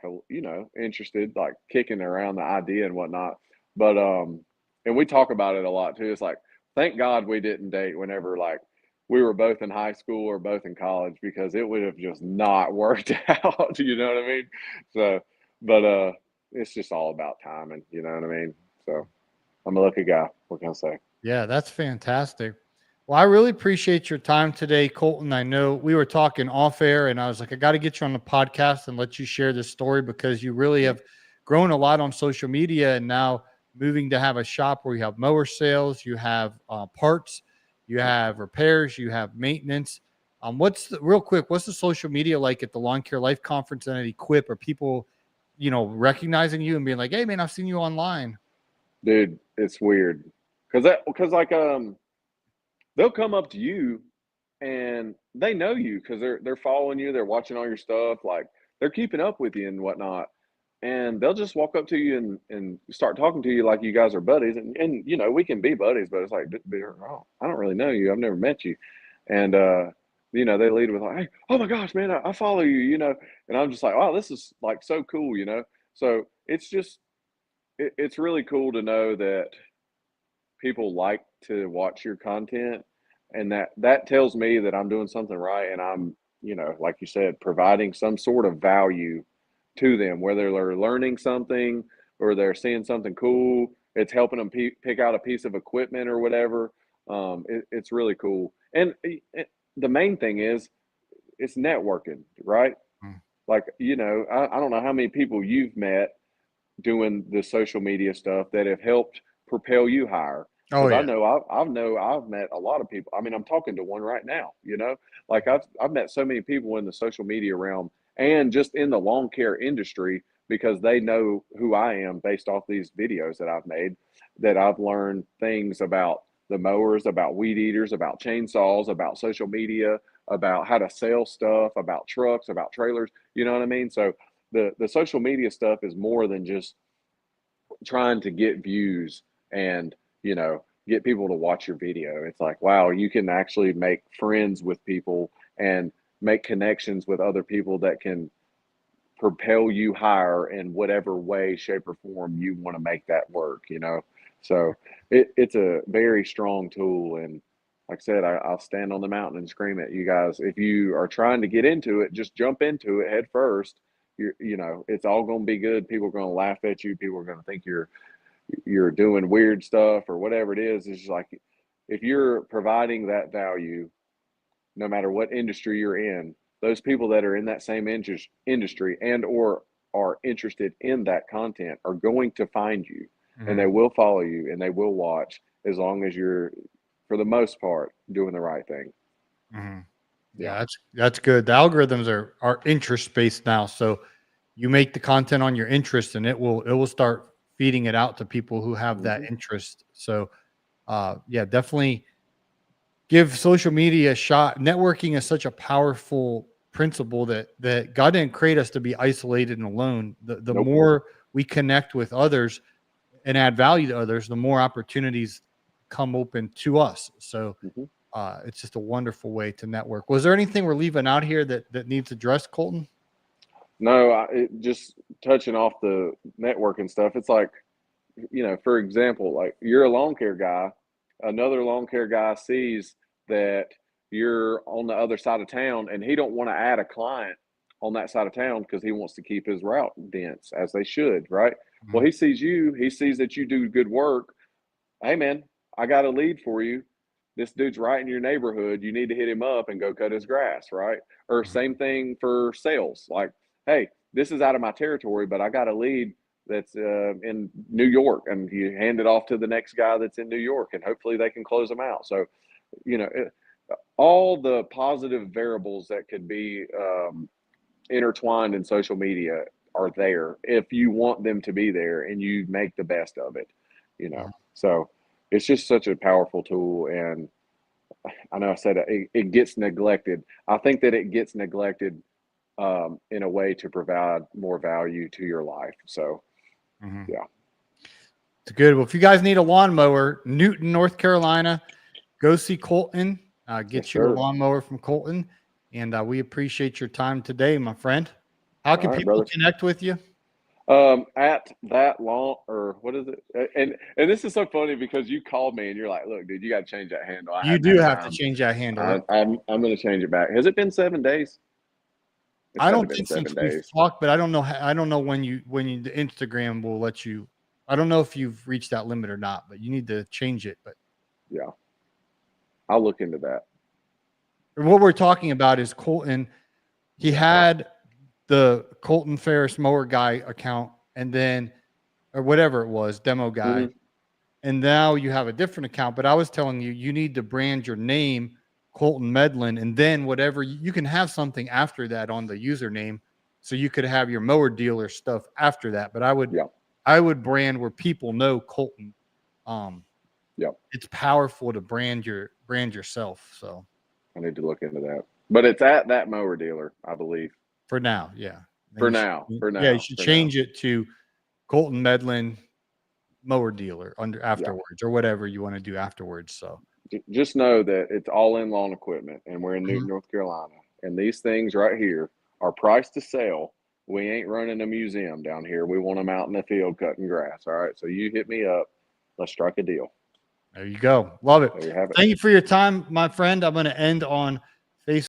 interested, like kicking around the idea and whatnot. And we talk about it a lot too. It's like, thank God we didn't date whenever like we were both in high school or both in college because it would have just not worked out. You know what I mean? So, but it's just all about timing. You know what I mean? So I'm a lucky guy. What can I say? yeah, that's fantastic. Well, I really appreciate your time today, Colton. I know we were talking off air, and I was like, I got to get you on the podcast and let you share this story because you really Yeah. have grown a lot on social media, and now moving to have a shop where you have mower sales, you have parts, you Yeah. have repairs, you have maintenance. Real quick? What's the social media like at the Lawn Care Life Conference and at Equip? Are people, recognizing you and being like, "Hey, man, I've seen you online." Dude, it's weird because like they'll come up to you and they know you because they're following you, they're watching all your stuff, like they're keeping up with you and whatnot. And they'll just walk up to you and start talking to you like you guys are buddies. And we can be buddies, but it's like, oh, I don't really know you. I've never met you. And they lead with like, hey, oh my gosh, man, I follow you, and I'm just like, wow, this is like so cool. So it's just it's really cool to know that people like to watch your content, and that tells me that I'm doing something right, and I'm, like you said, providing some sort of value to them, whether they're learning something or they're seeing something cool. It's helping them pick out a piece of equipment or whatever. It's really cool, and the main thing is it's networking, right? Mm. Like, I don't know how many people you've met doing the social media stuff that have helped propel you higher. Oh Because I yeah. know I've met a lot of people. I mean, I'm talking to one right now. Like I've met so many people in the social media realm and just in the lawn care industry because they know who I am based off these videos that I've made. That I've learned things about the mowers, about weed eaters, about chainsaws, about social media, about how to sell stuff, about trucks, about trailers. You know what I mean? So the social media stuff is more than just trying to get views and get people to watch your video. It's like, wow, you can actually make friends with people and make connections with other people that can propel you higher in whatever way, shape, or form you want to make that work. So it's a very strong tool. And like I said, I'll stand on the mountain and scream at you guys. If you are trying to get into it, just jump into it head first. It's all going to be good. People are going to laugh at you. People are going to think you're doing weird stuff or whatever it is. It's just like, if you're providing that value, no matter what industry you're in, those people that are in that same industry and or are interested in that content are going to find you, and they Mhm. will follow you and they will watch as long as you're, for the most part, doing the right thing. Mhm. Yeah. Yeah, that's good. The algorithms are interest based now, so you make the content on your interest, and it will start feeding it out to people who have that Hmm. interest. So, yeah, definitely give social media a shot. Networking is such a powerful principle that God didn't create us to be isolated and alone. The Nope. more we connect with others and add value to others, the more opportunities come open to us. So, Hmm. it's just a wonderful way to network. Was there anything we're leaving out here that needs addressed, Colton? No, just touching off the networking stuff. It's like, for example, like you're a lawn care guy, another lawn care guy sees that you're on the other side of town, and he don't want to add a client on that side of town because he wants to keep his route dense, as they should, right? Well, Mhm. he sees you, he sees that you do good work. Hey man, I got a lead for you. This dude's right in your neighborhood. You need to hit him up and go cut his grass, right? Or Mhm. same thing for sales. Like, hey, this is out of my territory, but I got a lead that's in New York, and you hand it off to the next guy that's in New York, and hopefully they can close them out. So, you know, all the positive variables that could be intertwined in social media are there if you want them to be there and you make the best of it, you know. Mhm. So it's just such a powerful tool, and I know I said it gets neglected. I think that it gets neglected in a way to provide more value to your life. So Mhm. yeah. It's good. Well, if you guys need a lawnmower, Newton, North Carolina, go see Colton. Yes, Get you a sir. lawnmower from Colton. And we appreciate your time today, my friend. How All can right, people brother. connect with you? At that long, or what is it? And this is so funny because you called me and you're like, look, dude, you got to change that handle. I You hadn't do had have to time. change that handle. I'm going to change it back. Has it been 7 days? It's I got to have don't been think since seven we've days. talked, but I don't know. I don't know when the Instagram will let you. I don't know if you've reached that limit or not, but you need to change it. But Yeah, I'll look into that. what we're talking about is Colton. He Yeah. had the Colton Ferris mower guy account, and then or whatever it was, demo guy, Hmm. and now you have a different account. But I was telling you, you need to brand your name Colton Medlin, and then whatever you can have something after that on the username, so you could have your mower dealer stuff after that. But Yeah. I would brand where people know Colton. Um, Yeah. it's powerful to brand yourself. So I need to look into that. But it's at that mower dealer, I believe. for now, yeah. And For now. For yeah, you now. should For now. change it to Colton Medlin mower dealer under Yeah. afterwards or whatever you want to do afterwards. So Just know that it's all in lawn equipment, and we're in mhm. Newton, North Carolina. And these things right here are priced to sell. We ain't running a museum down here. We want them out in the field cutting grass. All right. So you hit me up. Let's strike a deal. There you go. Love it. There you have it. Thank you for your time, my friend. I'm going to end on